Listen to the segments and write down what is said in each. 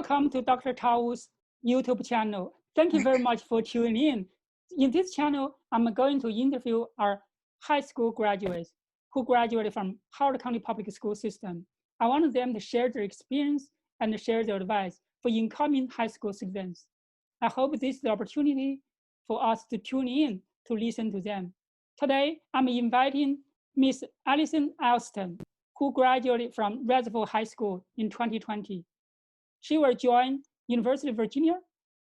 Welcome to Dr. Tao's YouTube channel. Thank you very much for tuning in. In this channel, I'm going to interview our high school graduates who graduated from Howard County Public School System. I want them to share their experience and share their advice for incoming high school students. I hope this is the opportunity for us to tune in to listen to them. Today, I'm inviting Miss Allison Alston, who graduated from Reservoir High School in 2020. She will join University of Virginia,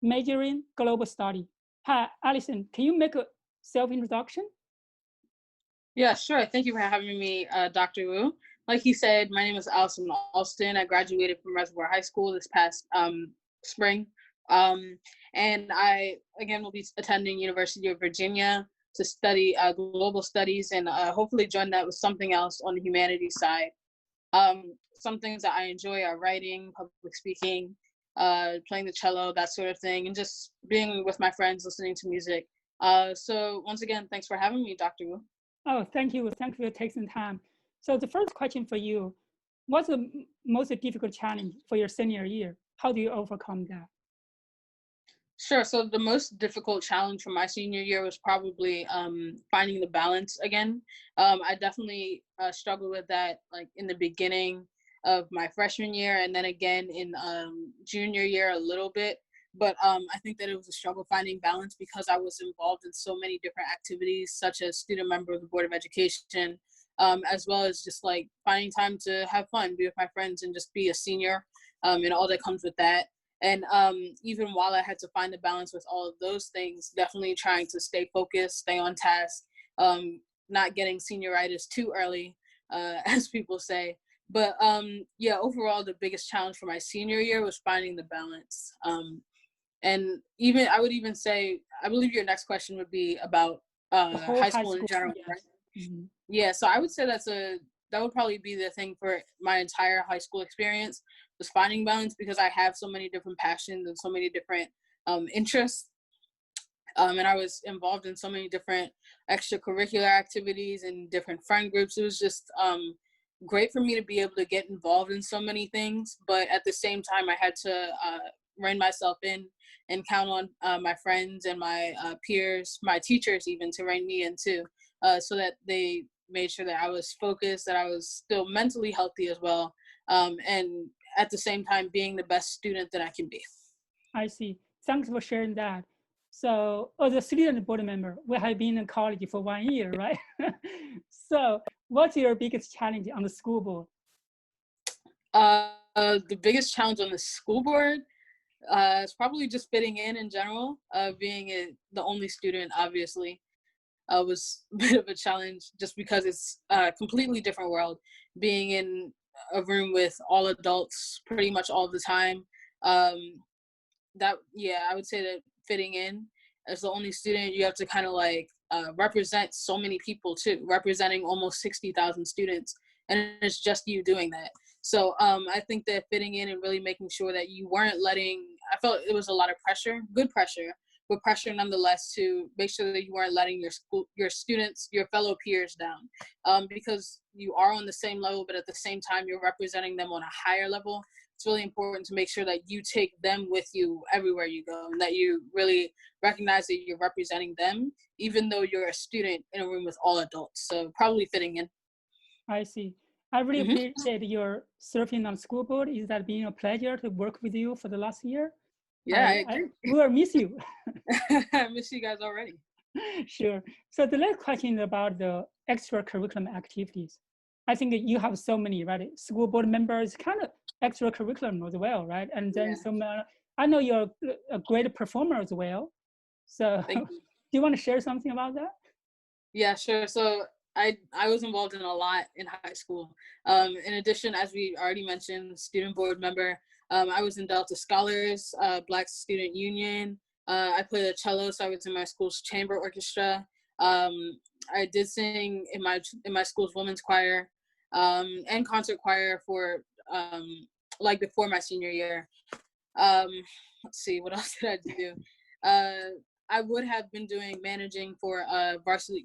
majoring global study. Hi, Allison, can you make a self-introduction? Yeah, sure. Thank you for having me, Dr. Wu. Like he said, my name is Allison Alston. I graduated from Reservoir High School this past spring. And I, again, will be attending University of Virginia to study global studies and hopefully join that with something else on the humanities side. Some things that I enjoy are writing, public speaking, playing the cello, that sort of thing, and just being with my friends, listening to music. So once again, thanks for having me, Dr. Wu. Oh, thank you. Thank you for taking time. So the first question for you, what's the most difficult challenge for your senior year? How do you overcome that? Sure. So the most difficult challenge for my senior year was probably finding the balance again. I definitely struggled with that, like in the beginning of my freshman year, and then again in junior year a little bit. But I think that it was a struggle finding balance because I was involved in so many different activities, such as student member of the Board of Education, as well as just like finding time to have fun, be with my friends, and just be a senior, and all that comes with that. And even while I had to find the balance with all of those things, definitely trying to stay focused, stay on task, not getting senioritis too early, as people say. But yeah, overall, the biggest challenge for my senior year was finding the balance. And even I would even say, I believe your next question would be about high school in general, yes. right? Mm-hmm. Yeah, so I would say that would probably be the thing for my entire high school experience, was finding balance, because I have so many different passions and so many different interests. And I was involved in so many different extracurricular activities and different friend groups. It was just great for me to be able to get involved in so many things. But at the same time, I had to rein myself in and count on my friends and my peers, my teachers even, to rein me in too, so that they made sure that I was focused, that I was still mentally healthy as well, and at the same time being the best student that I can be. I see. Thanks for sharing that. So as a student board member, we have been in college for 1 year, right? So what's your biggest challenge on the school board? The biggest challenge on the school board is probably just fitting in general. Being the only student, obviously, was a bit of a challenge, just because it's a completely different world, being in a room with all adults pretty much all the time. I would say that fitting in as the only student, you have to kind of like represent so many people too, representing almost 60,000 students, and it's just you doing that. So I think that fitting in and really making sure that you weren't I felt it was a lot of pressure, good pressure, but pressure nonetheless, to make sure that you weren't letting your students, your fellow peers down, because you are on the same level, but at the same time, you're representing them on a higher level. It's really important to make sure that you take them with you everywhere you go, and that you really recognize that you're representing them, even though you're a student in a room with all adults. So probably fitting in. I see. I really appreciate your serving on school board. Is that been a pleasure to work with you for the last year? Yeah, I agree. We will miss you. I miss you guys already. Sure. So the next question is about the extracurricular activities. I think you have so many, right? School board members, kind of extracurricular as well, right? And then I know you're a great performer as well. So do you want to share something about that? Yeah, sure. So I was involved in a lot in high school. In addition, as we already mentioned, student board member. I was in Delta Scholars, Black Student Union. I played the cello, so I was in my school's chamber orchestra. I did sing in my school's women's choir, and concert choir for like before my senior year. Let's see, what else did I do? I would have been managing for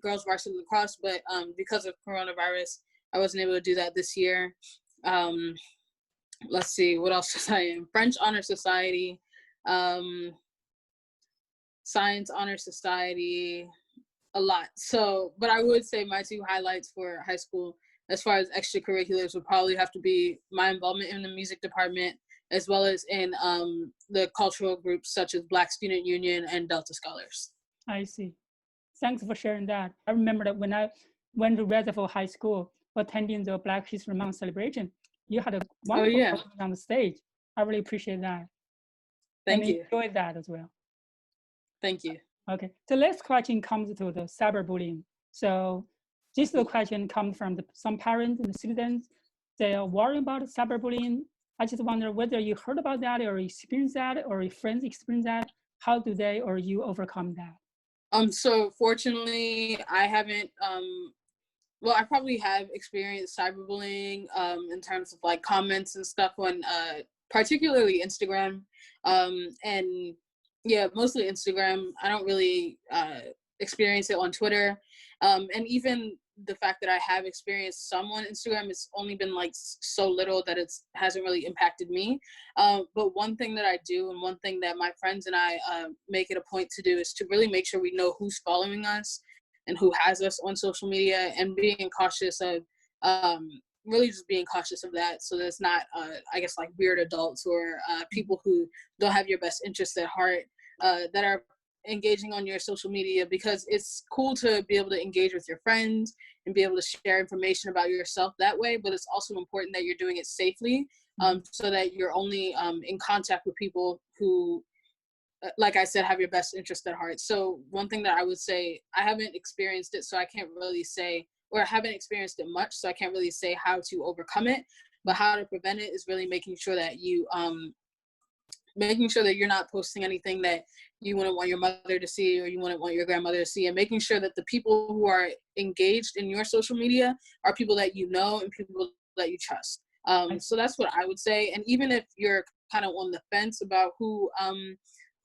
girls varsity lacrosse, but because of coronavirus, I wasn't able to do that this year. let's see, what else was I in? French Honor Society, Science Honor Society, a lot. So, but I would say my two highlights for high school, as far as extracurriculars, would probably have to be my involvement in the music department, as well as in the cultural groups such as Black Student Union and Delta Scholars. I see. Thanks for sharing that. I remember that when I went to Reservoir High School attending the Black History Month celebration, you had a wonderful performance on the stage. I really appreciate that. Thank you. Enjoyed that as well. Thank you. Okay, the next question comes to the cyberbullying. So this question comes from some parents and students. They are worried about cyberbullying. I just wonder whether you heard about that or experienced that or your friends experience that. How do they or you overcome that? So fortunately, I haven't, well, I probably have experienced cyberbullying in terms of like comments and stuff on particularly Instagram. And yeah, mostly Instagram. I don't really experience it on Twitter. And even the fact that I have experienced some on Instagram, it's only been like so little that it hasn't really impacted me. But one thing that I do, and one thing that my friends and I make it a point to do, is to really make sure we know who's following us and who has us on social media, and being cautious of really just being cautious of that, so there's not I guess like weird adults or people who don't have your best interests at heart that are engaging on your social media, because it's cool to be able to engage with your friends and be able to share information about yourself that way, but it's also important that you're doing it safely, so that you're only in contact with people who, like I said, have your best interest at heart. So one thing that I would say, I haven't experienced it, so I can't really say, or I haven't experienced it much, so I can't really say how to overcome it, but how to prevent it is really making sure that you, making sure that you're not posting anything that you wouldn't want your mother to see or you wouldn't want your grandmother to see, and making sure that the people who are engaged in your social media are people that you know and people that you trust. So that's what I would say. And even if you're kind of on the fence about who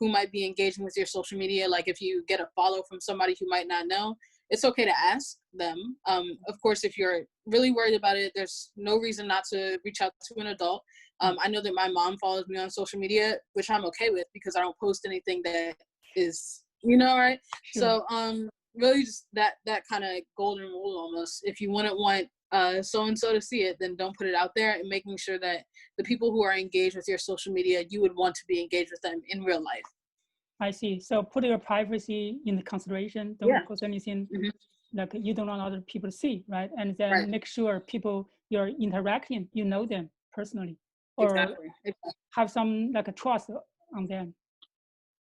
might be engaging with your social media, like if you get a follow from somebody who might not know, it's okay to ask them. Of course, if you're really worried about it, there's no reason not to reach out to an adult. I know that my mom follows me on social media, which I'm okay with, because I don't post anything that is, right? Sure. So really just that kind of golden rule almost. If you wouldn't want so-and-so to see it, then don't put it out there, and making sure that the people who are engaged with your social media, you would want to be engaged with them in real life. I see. So put your privacy in the consideration. Don't post anything like you don't want other people to see, right? And then make sure people you're interacting, you know them personally, or have some like a trust on them.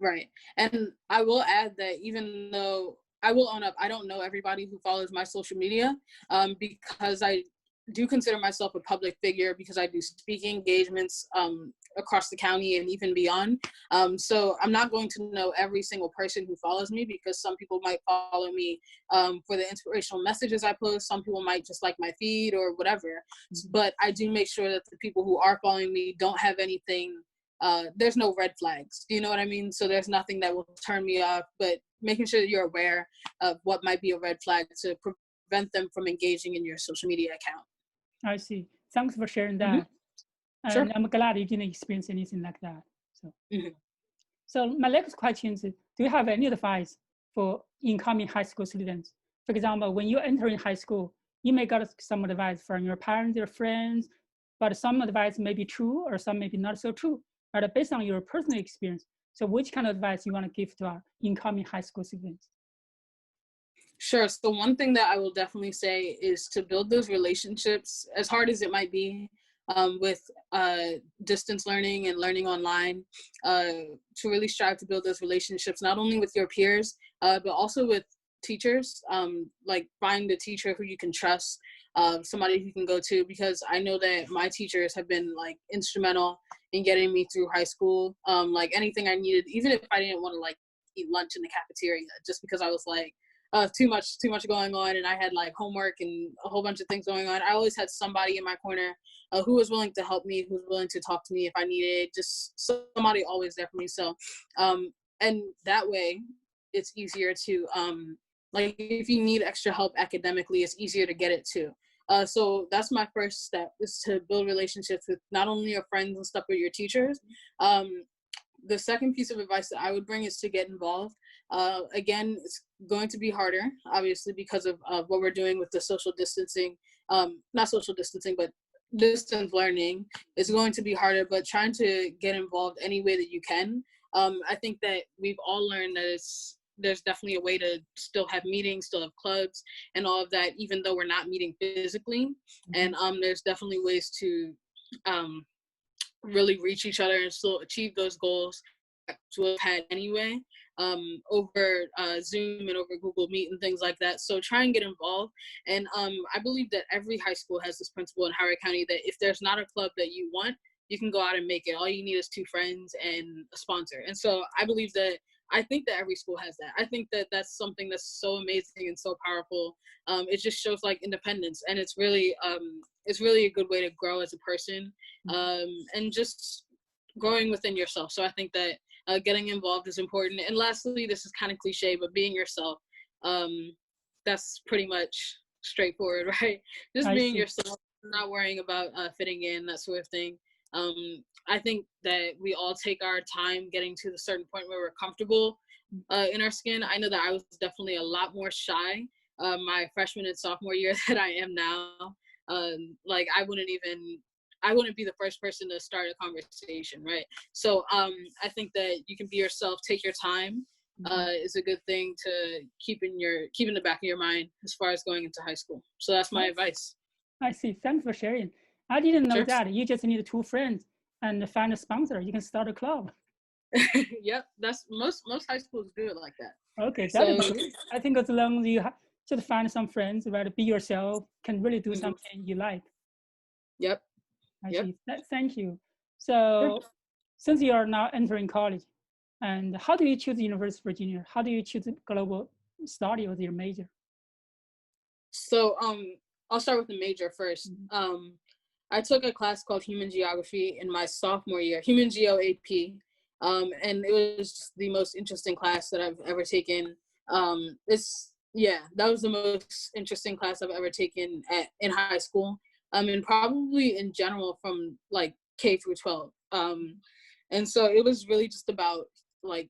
Right. And I will add that even though I will own up, I don't know everybody who follows my social media, because I do consider myself a public figure, because I do speaking engagements across the county and even beyond. So I'm not going to know every single person who follows me, because some people might follow me for the inspirational messages I post. Some people might just like my feed or whatever. But I do make sure that the people who are following me don't have anything, there's no red flags. Do you know what I mean? So there's nothing that will turn me off, but making sure that you're aware of what might be a red flag to prevent them from engaging in your social media account. I see. Thanks for sharing that. And sure. I'm glad you didn't experience anything like that. So, so my next question is, do you have any advice for incoming high school students? For example, when you enter in high school, you may get some advice from your parents or friends, but some advice may be true or some may be not so true, but based on your personal experience. So which kind of advice you want to give to our incoming high school students? Sure. So one thing that I will definitely say is to build those relationships, as hard as it might be, with distance learning and learning online, to really strive to build those relationships, not only with your peers, but also with teachers. Like find a teacher who you can trust, somebody who you can go to, because I know that my teachers have been like instrumental in getting me through high school. Like anything I needed, even if I didn't want to like eat lunch in the cafeteria, just because I was like, too much going on, and I had like homework and a whole bunch of things going on, I always had somebody in my corner who was willing to help me, who was willing to talk to me if I needed, just somebody always there for me. So and that way it's easier to like if you need extra help academically, it's easier to get it too. So that's my first step, is to build relationships with not only your friends and stuff, but your teachers. The second piece of advice that I would bring is to get involved. Again, it's going to be harder, obviously, because of what we're doing with the social distancing, not social distancing, but distance learning is going to be harder, but trying to get involved any way that you can. I think that we've all learned that there's definitely a way to still have meetings, still have clubs and all of that, even though we're not meeting physically. And there's definitely ways to really reach each other and still achieve those goals that we've had anyway, over Zoom and over Google Meet and things like that. So try and get involved. And I believe that every high school has this principle in Howard County that if there's not a club that you want, you can go out and make it. All you need is 2 friends and a sponsor. And so I think that every school has that. I think that that's something that's so amazing and so powerful. It just shows like independence, and it's really a good way to grow as a person, and just growing within yourself. So I think that getting involved is important. And lastly, this is kind of cliche, but being yourself, that's pretty much straightforward, right? Just being yourself, not worrying about fitting in, that sort of thing. I think that we all take our time getting to the certain point where we're comfortable in our skin. I know that I was definitely a lot more shy my freshman and sophomore year than I am now. Like I wouldn't be the first person to start a conversation, right? So I think that you can be yourself, take your time, is a good thing to keep in the back of your mind as far as going into high school. So that's my advice. I see. Thanks for sharing. I didn't know Sure. that. You just need 2 friends and find a sponsor. You can start a club. Yep, that's most high schools do it like that. Okay, that is great. I think as long as you just find some friends, right? Be yourself, can really do something you like. Yep. I see. Thank you. So since you are now entering college, and how do you choose the University of Virginia? How do you choose global study as your major? So I'll start with the major first. I took a class called Human Geography in my sophomore year, Human Geo AP, and it was just the most interesting class that I've ever taken. That was the most interesting class I've ever taken in high school, and probably in general from like K through 12. And so it was really just about like,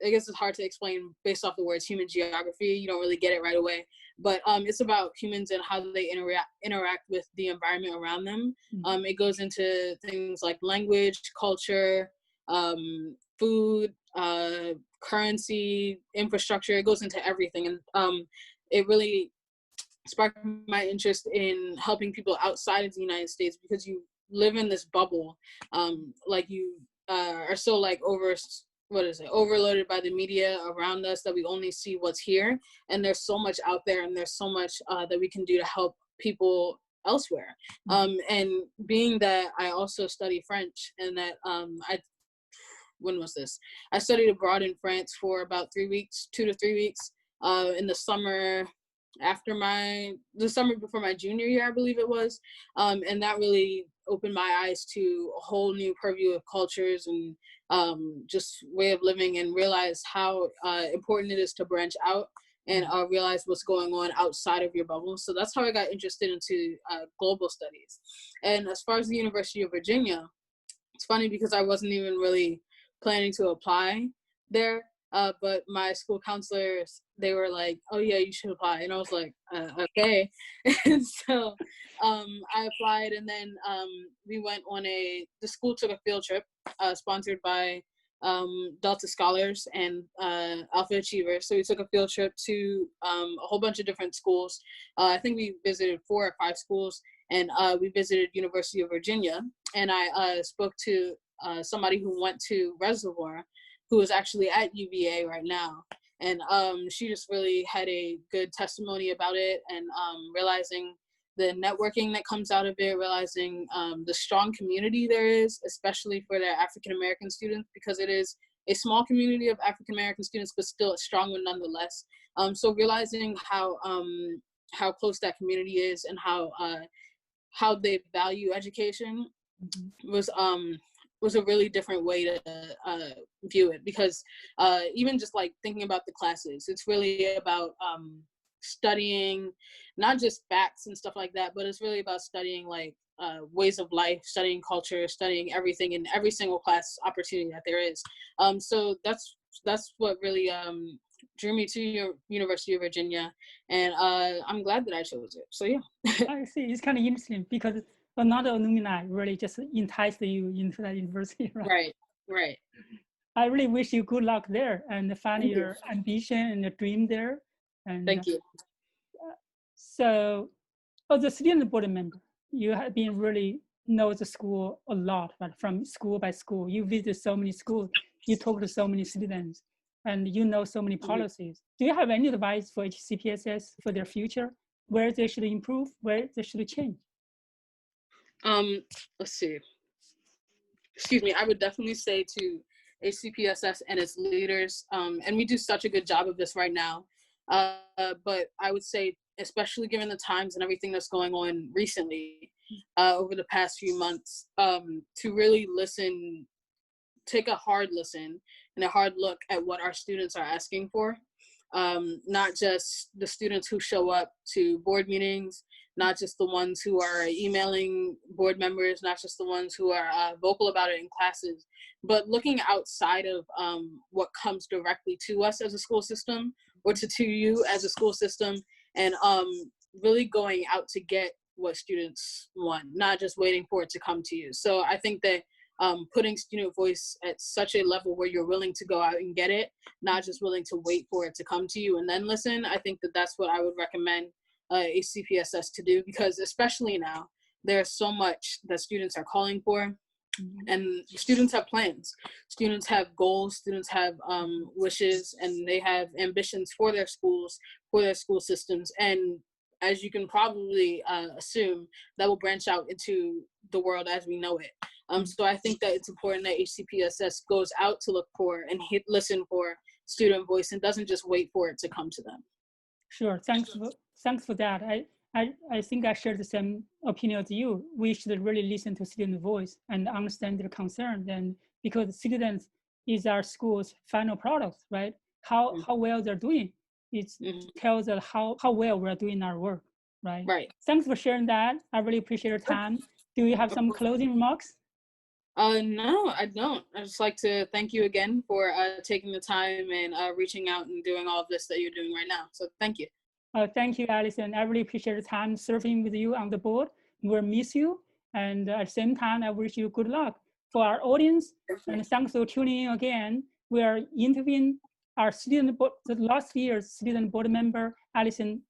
I guess it's hard to explain based off the words human geography. You don't really get it right away, but it's about humans and how they interact with the environment around them. It goes into things like language, culture, food, currency, infrastructure. It goes into everything, and it really sparked my interest in helping people outside of the United States, because you live in this bubble, like you are so like overloaded by the media around us that we only see what's here, and there's so much out there, and there's so much that we can do to help people elsewhere. And being that I also study French, and that I studied abroad in France for about 3 weeks, 2 to 3 weeks, in the summer before my junior year, I believe it was. And that really opened my eyes to a whole new purview of cultures and just way of living, and realize how important it is to branch out and realize what's going on outside of your bubble. So that's how I got interested into global studies. And as far as the University of Virginia, it's funny because I wasn't even really planning to apply there. But my school counselors, they were like, "Oh yeah, you should apply." And I was like, okay. And so I applied, and then we went on the school took a field trip sponsored by Delta Scholars and Alpha Achievers. So we took a field trip to a whole bunch of different schools. I think we visited 4 or 5 schools, and we visited University of Virginia. And I spoke to somebody who went to Reservoir, who is actually at UVA right now. And she just really had a good testimony about it, and realizing the networking that comes out of it, realizing the strong community there is, especially for their African-American students, because it is a small community of African-American students, but still a strong one nonetheless. So realizing how close that community is, and how they value education was a really different way to view it, because even just like thinking about the classes, it's really about studying not just facts and stuff like that, but it's really about studying like ways of life, studying culture, studying everything in every single class opportunity that there is. So that's what really drew me to University of Virginia, and I'm glad that I chose it. So yeah. I see. It's kind of interesting because another alumni really just enticed you into that university, right? Right. I really wish you good luck there and find Thank you. your ambition and your dream there. And Thank you. So, as a student board member, you have been really know the school a lot, but from school by school, you visit so many schools, you talk to so many students, and you know so many policies. Do you have any advice for HCPSS for their future, where they should improve, where they should change? Let's see. Excuse me. I would definitely say to HCPSS and its leaders, and we do such a good job of this right now. But I would say, especially given the times and everything that's going on recently, over the past few months, to really listen, take a hard listen and a hard look at what our students are asking for. Not just the students who show up to board meetings, not just the ones who are emailing board members, not just the ones who are vocal about it in classes, but looking outside of what comes directly to us as a school system or to you as a school system, and really going out to get what students want, not just waiting for it to come to you. So I think that putting student voice at such a level where you're willing to go out and get it, not just willing to wait for it to come to you and then listen, I think that that's what I would recommend HCPSS to do, because especially now, there's so much that students are calling for, and students have plans, students have goals, students have wishes, and they have ambitions for their schools, for their school systems, and as you can probably assume, that will branch out into the world as we know it. So I think that it's important that HCPSS goes out to look for and listen for student voice and doesn't just wait for it to come to them. Sure, thanks for that. I think I share the same opinion as you. We should really listen to student voice and understand their concerns, and because students is our school's final product, right? How well they're doing, it tells us how well we're doing our work, right? Right. Thanks for sharing that. I really appreciate your time. Do you have some closing remarks? No, I don't. I just like to thank you again for taking the time and reaching out and doing all of this that you're doing right now. So thank you. Thank you, Allison. I really appreciate the time serving with you on the board. We'll miss you. And at the same time, I wish you good luck. For our audience, and thanks for tuning in again. We are interviewing our student board, the last year's student board member, Allison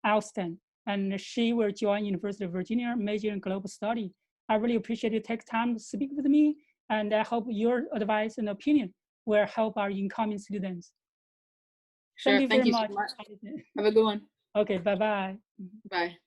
Alston, and she will join University of Virginia, major in global study. I really appreciate you take time to speak with me, and I hope your advice and opinion will help our incoming students. Sure, Thank you very so much. Have a good one. Okay, bye-bye. Bye.